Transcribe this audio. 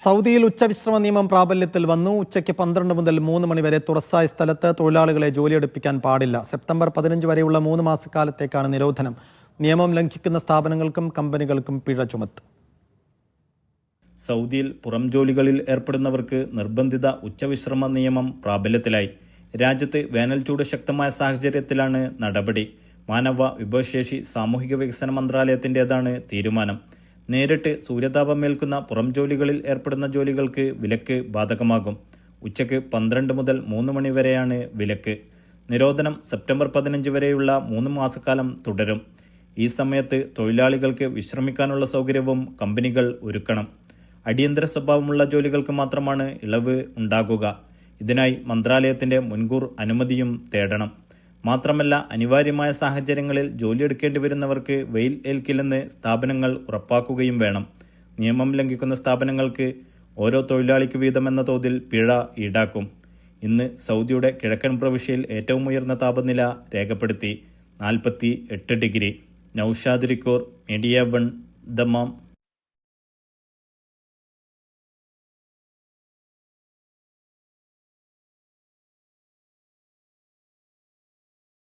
സൗദിയിൽ ഉച്ചവിശ്രമ നിയമം പ്രാബല്യത്തിൽ വന്നു. ഉച്ചയ്ക്ക് 12 മുതൽ 3 മണി വരെ തുറസായ സ്ഥലത്ത് തൊഴിലാളികളെ ജോലിയെടുപ്പിക്കാൻ പാടില്ല. സെപ്റ്റംബർ 15 വരെയുള്ള 3 മാസക്കാലത്തേക്കാണ് നിരോധനം. നിയമം ലംഘിക്കുന്ന സ്ഥാപനങ്ങൾക്കും കമ്പനികൾക്കും പിഴ ചുമത്തും. സൗദിയിൽ പുറം ജോലികളിൽ ഏർപ്പെടുന്നവർക്ക് നിർബന്ധിത ഉച്ചവിശ്രമ നിയമം പ്രാബല്യത്തിലായി. രാജ്യത്ത് വേനൽ ചൂട് ശക്തമായ സാഹചര്യത്തിലാണ് നടപടി. മാനവ വിഭവശേഷി സാമൂഹിക വികസന മന്ത്രാലയത്തിൻ്റെതാണ് തീരുമാനം. നേരിട്ട് സൂര്യതാപമേൽക്കുന്ന പുറം ജോലികളിൽ ഏർപ്പെടുന്ന ജോലികൾക്ക് വിലക്ക് ബാധകമാകും. ഉച്ചയ്ക്ക് 12 മുതൽ 3 മണി വരെയാണ് വിലക്ക്. നിരോധനം സെപ്റ്റംബർ 15 വരെയുള്ള 3 മാസക്കാലം തുടരും. ഈ സമയത്ത് തൊഴിലാളികൾക്ക് വിശ്രമിക്കാനുള്ള സൗകര്യവും കമ്പനികൾ ഒരുക്കണം. അടിയന്തര സ്വഭാവമുള്ള ജോലികൾക്ക് മാത്രമാണ് ഇളവ് ഉണ്ടാകുക. ഇതിനായി മന്ത്രാലയത്തിന്റെ മുൻകൂർ അനുമതിയും തേടണം. മാത്രമല്ല, അനിവാര്യമായ സാഹചര്യങ്ങളിൽ ജോലിയെടുക്കേണ്ടി വരുന്നവർക്ക് വെയിൽ ഏൽക്കില്ലെന്ന് സ്ഥാപനങ്ങൾ ഉറപ്പാക്കുകയും വേണം. നിയമം ലംഘിക്കുന്ന സ്ഥാപനങ്ങൾക്ക് ഓരോ തൊഴിലാളിക്ക് വീതം എന്ന തോതിൽ പിഴ ഈടാക്കും. ഇന്ന് സൗദിയുടെ കിഴക്കൻ പ്രവിശ്യയിൽ ഏറ്റവും ഉയർന്ന താപനില രേഖപ്പെടുത്തി 48 ഡിഗ്രി. നൌഷാദ് റിക്കോർ, മീഡിയ 1, ദമാം.